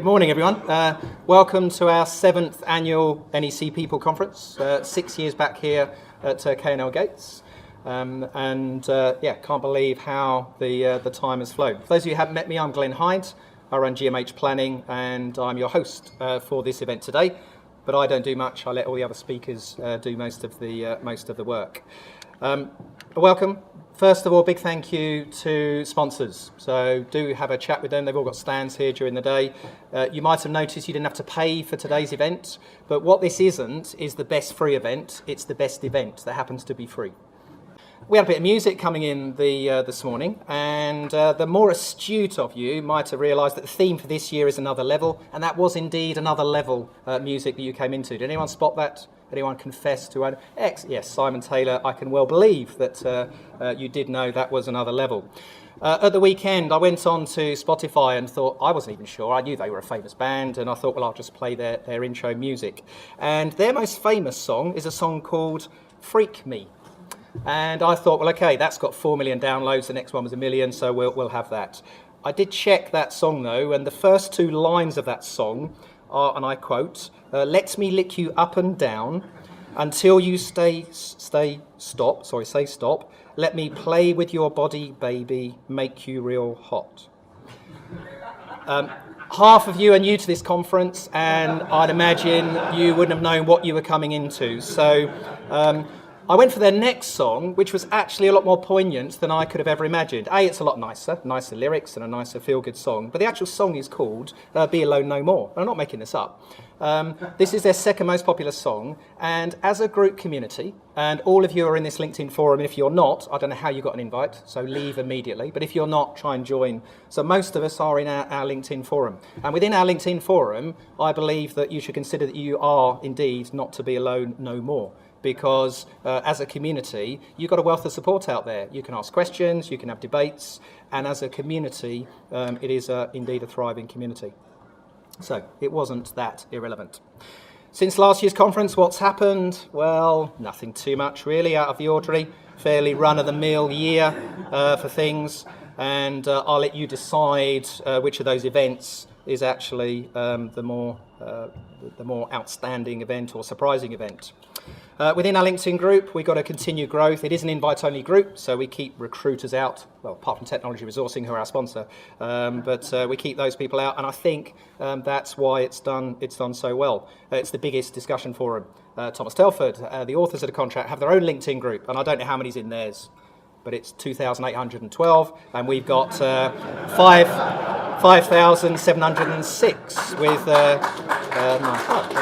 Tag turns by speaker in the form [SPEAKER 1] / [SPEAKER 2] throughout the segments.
[SPEAKER 1] Good morning, everyone. Welcome to our 7th annual NEC People Conference, 6 years back here at K&L Gates. Can't believe how the time has flown. For those of you who haven't met me, I'm Glenn Hyde. I run GMH Planning, and I'm your host for this event today. But I don't do much. I let all the other speakers do most of the work. Welcome. First of all, big thank you to sponsors. So do have a chat with them. They've all got stands here during the day. You might have noticed you didn't have to pay for today's event, but what this isn't is the best free event. It's the best event that happens to be free. We had a bit of music coming in this morning, and the more astute of you might have realised that the theme for this year is another level, and that was indeed another level music that you came into. Did anyone spot that? Anyone confess to X? Yes, Simon Taylor. I can well believe that you did know that was another level. At the weekend, I went on to Spotify and thought, I wasn't even sure. I knew they were a famous band, and I thought, well, I'll just play their intro music. And their most famous song is a song called Freak Me. And I thought, well, okay, that's got 4 million downloads. The next one was 1 million, so we'll have that. I did check that song, though, and the first 2 lines of that song are, and I quote, "Let me lick you up and down until you say stop. Let me play with your body, baby, make you real hot." Half of you are new to this conference, and I'd imagine you wouldn't have known what you were coming into. So I went for their next song, which was actually a lot more poignant than I could have ever imagined. It's a lot nicer lyrics and a nicer feel-good song, but the actual song is called Be Alone No More. I'm not making this up. This is their second most popular song, and as a group community, and all of you are in this LinkedIn forum, and if you're not, I don't know how you got an invite, so leave immediately, but if you're not, try and join. So most of us are in our LinkedIn forum, and within our LinkedIn forum, I believe that you should consider that you are indeed not to be alone no more. Because as a community, you've got a wealth of support out there. You can ask questions, you can have debates, and as a community, it is indeed a thriving community. So it wasn't that irrelevant. Since last year's conference, what's happened? Well, nothing too much really out of the ordinary. Fairly run-of-the-mill year for things, and I'll let you decide which of those events is actually the more outstanding event or surprising event. Within our LinkedIn group, we've got to continue growth. It is an invite-only group, so we keep recruiters out, well, apart from Technology Resourcing, who are our sponsor, but we keep those people out, and I think that's why it's done so well. It's the biggest discussion forum. Thomas Telford, the authors of the contract, have their own LinkedIn group, and I don't know how many's in theirs, but it's 2,812, and we've got 5,706 with... thank you.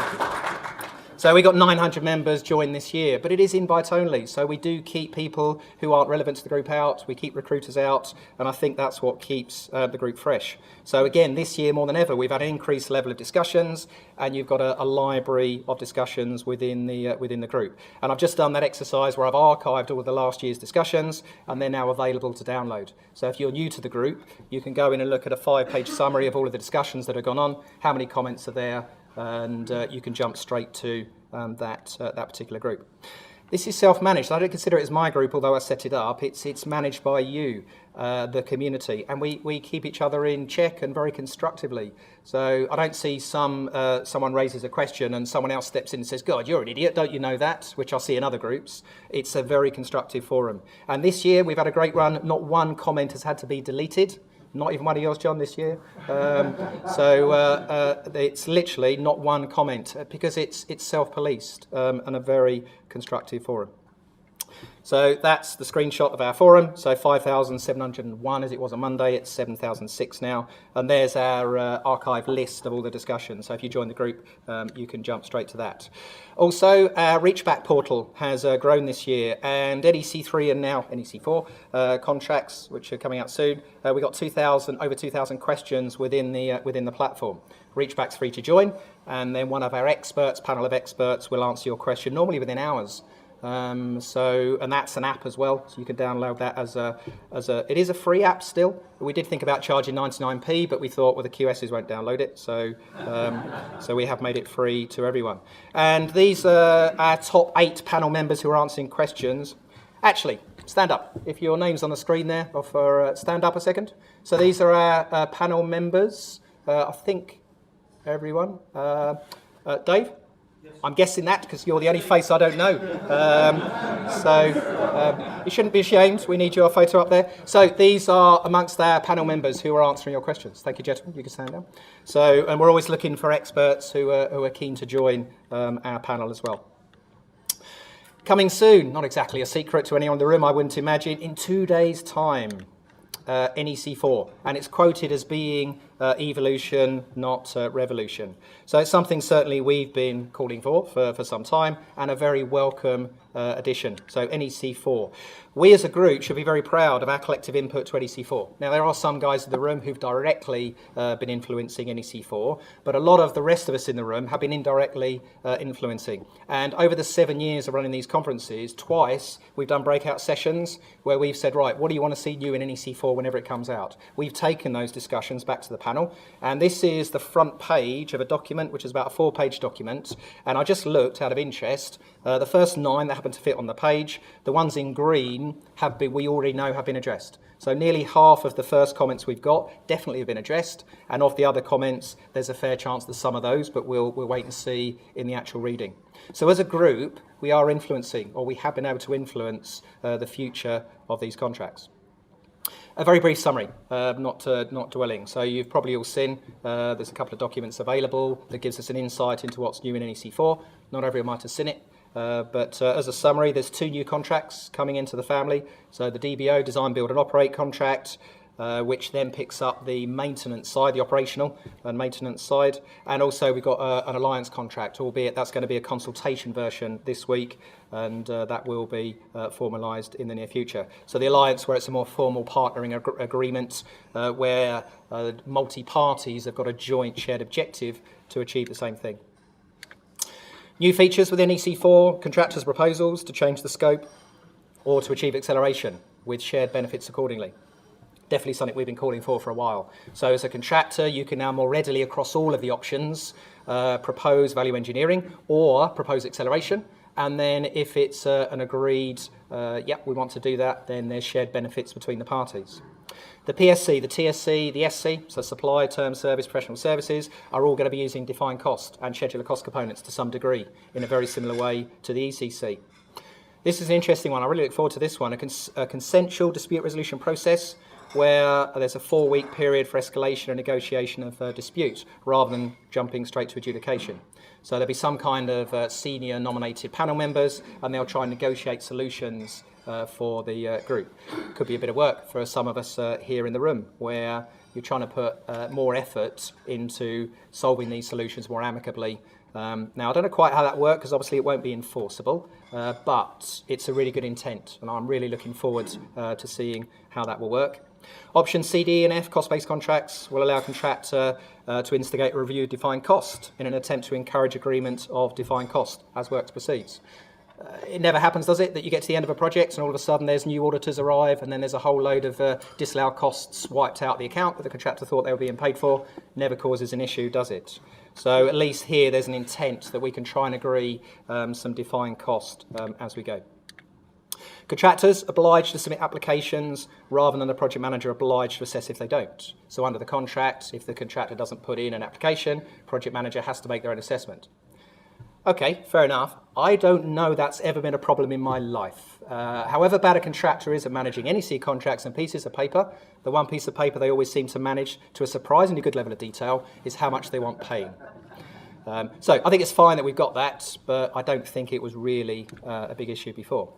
[SPEAKER 1] So we got 900 members join this year, but it is invite only. So we do keep people who aren't relevant to the group out. We keep recruiters out, and I think that's what keeps the group fresh. So again, this year more than ever, we've had an increased level of discussions, and you've got a library of discussions within the group. And I've just done that exercise where I've archived all of the last year's discussions, and they're now available to download. So if you're new to the group, you can go in and look at a 5-page summary of all of the discussions that have gone on, how many comments are there, and you can jump straight to that particular group. This is self-managed. I don't consider it as my group, although I set it up. It's managed by you, the community, and we keep each other in check and very constructively. So I don't see someone raises a question and someone else steps in and says, "God, you're an idiot, don't you know that?" which I see in other groups. It's a very constructive forum. And this year we've had a great run. Not one comment has had to be deleted. Not even one of yours, John, this year. It's literally not one comment because it's self-policed and a very constructive forum. So that's the screenshot of our forum. So 5,701 as it was on Monday. It's 7,006 now. And there's our archive list of all the discussions. So if you join the group, you can jump straight to that. Also, our Reachback portal has grown this year. And NEC3 and now NEC4 contracts, which are coming out soon, we got over 2,000 questions within the platform. Reachback's free to join. And then one of our panel of experts, will answer your question normally within hours. And that's an app as well, so you can download that it is a free app still. We did think about charging 99p, but we thought, well, the QSs won't download it, so we have made it free to everyone. And these are our top 8 panel members who are answering questions. Actually, stand up. If your name's on the screen there, stand up a second. So these are our panel members. I think everyone. Dave? I'm guessing that because you're the only face I don't know. You shouldn't be ashamed. We need your photo up there. So these are amongst our panel members who are answering your questions. Thank you, gentlemen. You can stand down. And we're always looking for experts who are keen to join our panel as well. Coming soon, not exactly a secret to anyone in the room, I wouldn't imagine, in 2 days' time, NEC4. And it's quoted as being evolution, not revolution. So it's something certainly we've been calling for some time, and a very welcome addition. So NEC4. We as a group should be very proud of our collective input to NEC4. Now there are some guys in the room who've directly been influencing NEC4, but a lot of the rest of us in the room have been indirectly influencing. And over the 7 years of running these conferences, twice we've done breakout sessions where we've said, right, what do you want to see new in NEC4 whenever it comes out? We've taken those discussions back to the panel, and this is the front page of a document which is about a 4-page document, and I just looked out of interest. The first 9 that happen to fit on the page, the ones in green we already know have been addressed. So nearly half of the first comments we've got definitely have been addressed, and of the other comments there's a fair chance that some of those, but we'll wait and see in the actual reading. So as a group we are influencing, or we have been able to influence the future of these contracts. A very brief summary, not dwelling. So you've probably all seen there's a couple of documents available that gives us an insight into what's new in NEC4. Not everyone might have seen it, but as a summary, there's 2 new contracts coming into the family. So the DBO, Design, Build and Operate contract, which then picks up the maintenance side, the operational and maintenance side. And also we've got an alliance contract, albeit that's going to be a consultation version this week, and that will be formalised in the near future. So the alliance, where it's a more formal partnering agreement, where multi-parties have got a joint shared objective to achieve the same thing. New features within NEC4, contractors' proposals to change the scope or to achieve acceleration with shared benefits accordingly. Definitely something we've been calling for a while. So as a contractor, you can now more readily across all of the options propose value engineering or propose acceleration. And then if it's an agreed, we want to do that, then there's shared benefits between the parties. The PSC, the TSC, the SC, so supply, term, service, professional services, are all going to be using defined cost and scheduler cost components to some degree in a very similar way to the ECC. This is an interesting one. I really look forward to this one, a consensual dispute resolution process where there's a 4-week period for escalation and negotiation of dispute rather than jumping straight to adjudication. So there'll be some kind of senior nominated panel members, and they'll try and negotiate solutions for the group. Could be a bit of work for some of us here in the room, where you're trying to put more effort into solving these solutions more amicably. Now, I don't know quite how that works, because obviously it won't be enforceable, but it's a really good intent, and I'm really looking forward to seeing how that will work. Option C, D and F, cost-based contracts, will allow a contractor to instigate a review of defined cost in an attempt to encourage agreement of defined cost as work proceeds. It never happens, does it, that you get to the end of a project and all of a sudden there's new auditors arrive and then there's a whole load of disallowed costs wiped out the account that the contractor thought they were being paid for. Never causes an issue, does it? So at least here there's an intent that we can try and agree some defined cost as we go. Contractors obliged to submit applications rather than the project manager obliged to assess if they don't. So under the contract, if the contractor doesn't put in an application, project manager has to make their own assessment. Okay, fair enough. I don't know that's ever been a problem in my life. However bad a contractor is at managing NEC contracts and pieces of paper, the one piece of paper they always seem to manage to a surprisingly good level of detail is how much they want paying. So I think it's fine that we've got that, but I don't think it was really a big issue before.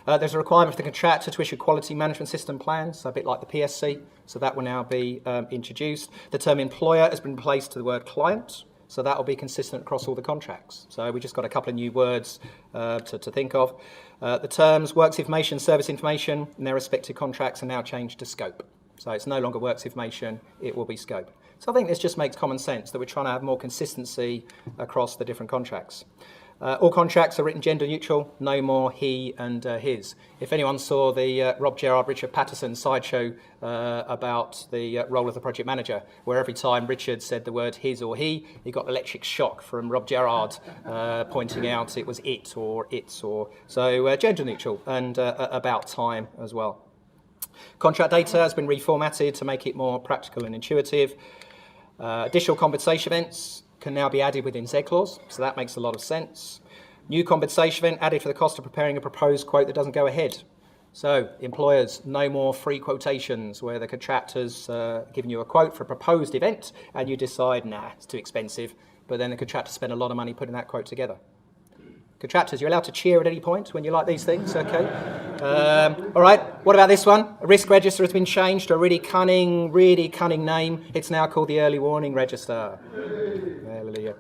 [SPEAKER 1] There's a requirement for the contractor to issue quality management system plans, a bit like the PSC, so that will now be introduced. The term employer has been replaced to the word client, so that will be consistent across all the contracts. So we just got a couple of new words to think of. The terms works information, service information, and their respective contracts are now changed to scope. So it's no longer works information, it will be scope. So I think this just makes common sense that we're trying to have more consistency across the different contracts. All contracts are written gender neutral, no more he and his. If anyone saw the Rob Gerrard, Richard Patterson sideshow about the role of the project manager, where every time Richard said the word his or he got electric shock from Rob Gerrard pointing out it was it or its, or so gender neutral and about time as well. Contract data has been reformatted to make it more practical and intuitive. Additional compensation events, can now be added within Z clause, so that makes a lot of sense. New compensation event added for the cost of preparing a proposed quote that doesn't go ahead. So employers, no more free quotations where the contractor's giving you a quote for a proposed event and you decide, nah, it's too expensive, but then the contractor spent a lot of money putting that quote together. Contractors, you're allowed to cheer at any point when you like these things, okay? All right, what about this one? A risk register has been changed to a really cunning name. It's now called the Early Warning Register. Hallelujah.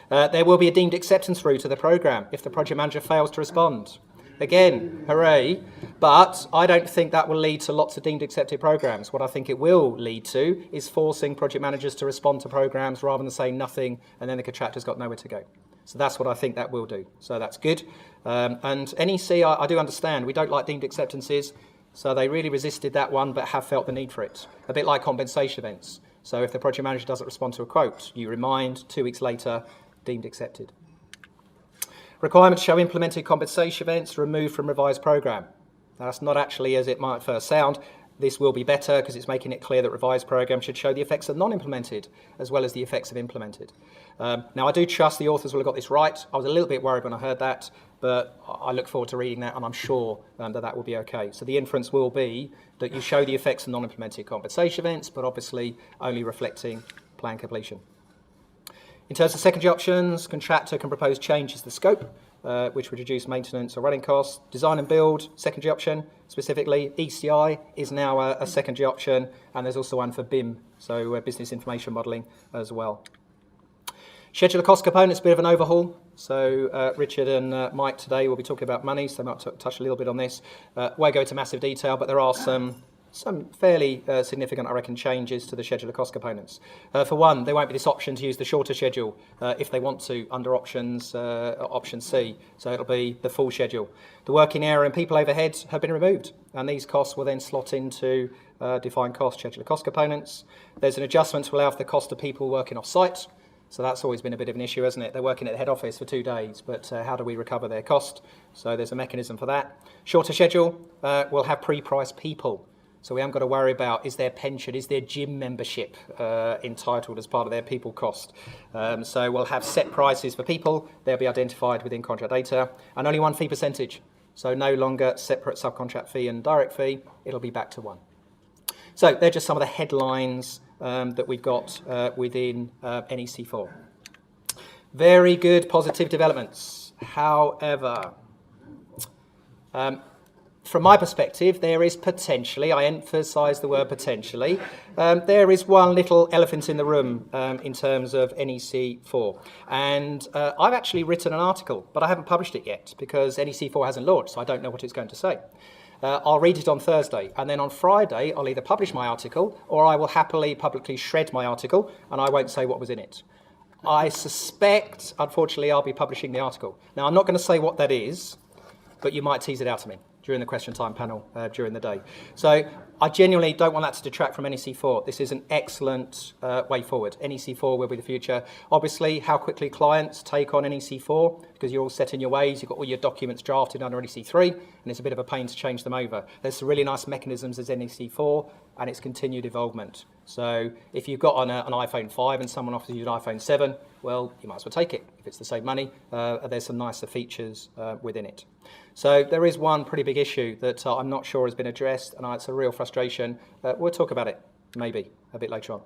[SPEAKER 1] There will be a deemed acceptance route to the programme if the project manager fails to respond. Again, hooray, but I don't think that will lead to lots of deemed accepted programmes. What I think it will lead to is forcing project managers to respond to programmes rather than saying nothing and then the contractor's got nowhere to go. So that's what I think that will do. So that's good. And NEC, I do understand, we don't like deemed acceptances, so they really resisted that one but have felt the need for it. A bit like compensation events. So if the project manager doesn't respond to a quote, you remind, 2 weeks later, deemed accepted. Requirement to show implemented compensation events removed from revised programme. That's not actually as it might first sound. This will be better because it's making it clear that revised programme should show the effects of non-implemented as well as the effects of implemented. Now, I do trust the authors will have got this right. I was a little bit worried when I heard that, but I look forward to reading that and I'm sure that will be okay. So the inference will be that you show the effects of non-implemented compensation events, but obviously only reflecting plan completion. In terms of secondary options, contractor can propose changes to the scope, which would reduce maintenance or running costs. Design and build, secondary option. Specifically, ECI is now a secondary option, and there's also one for BIM, so business information modelling as well. Schedule of cost components, a bit of an overhaul. So Richard and Mike today will be talking about money, so they might touch a little bit on this. Won't go into massive detail, but there are some fairly significant, I reckon, changes to the schedule of cost components. For one, there won't be this option to use the shorter schedule if they want to under option C, so it'll be the full schedule. The working area and people overheads have been removed, and these costs will then slot into defined cost schedule of cost components. There's an adjustment to allow for the cost of people working off-site, so that's always been a bit of an issue, hasn't it? They're working at the head office for 2 days, but how do we recover their cost? So there's a mechanism for that. Shorter schedule will have pre-priced people. So we haven't got to worry about, is their pension, is their gym membership entitled as part of their people cost. So we'll have set prices for people, they'll be identified within contract data, and only one fee percentage. So no longer separate subcontract fee and direct fee, it'll be back to 1. So they're just some of the headlines that we've got within NEC4. Very good positive developments. However, from my perspective, there is potentially, I emphasise the word potentially, there is one little elephant in the room in terms of NEC4. And I've actually written an article, but I haven't published it yet because NEC4 hasn't launched, so I don't know what it's going to say. I'll read it on Thursday, and then on Friday, I'll either publish my article or I will happily publicly shred my article, and I won't say what was in it. I suspect, unfortunately, I'll be publishing the article. Now, I'm not going to say what that is, but you might tease it out to me during the question time panel during the day. So I genuinely don't want that to detract from NEC4. This is an excellent way forward. NEC4 will be the future. Obviously, how quickly clients take on NEC4, because you're all set in your ways, you've got all your documents drafted under NEC3, and it's a bit of a pain to change them over. There's some really nice mechanisms as NEC4, and it's continued involvement. So if you've got an iPhone 5 and someone offers you an iPhone 7, well, you might as well take it if it's the same money. There's some nicer features within it. So there is one pretty big issue that I'm not sure has been addressed, and it's a real frustration. We'll talk about it, maybe, a bit later on.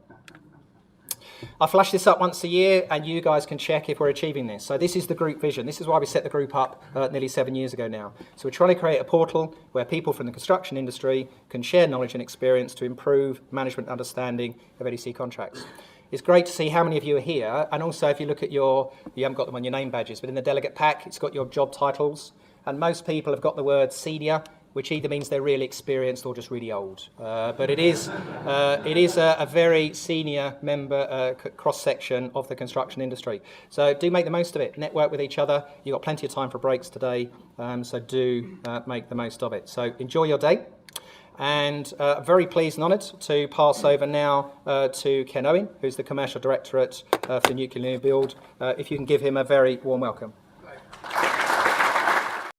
[SPEAKER 1] I flash this up once a year, and you guys can check if we're achieving this. So this is the group vision. This is why we set the group up nearly 7 years ago now. So we're trying to create a portal where people from the construction industry can share knowledge and experience to improve management understanding of NEC contracts. It's great to see how many of you are here, and also if you look at you haven't got them on your name badges, but in the delegate pack, it's got your job titles, and most people have got the word senior, which either means they're really experienced or just really old. But it is a very senior member cross-section of the construction industry. So do make the most of it. Network with each other. You've got plenty of time for breaks today, so do make the most of it. So enjoy your day. And very pleased and honoured to pass over now to Ken Owen, who's the Commercial Directorate for the Nuclear New Build. If you can give him a very warm welcome.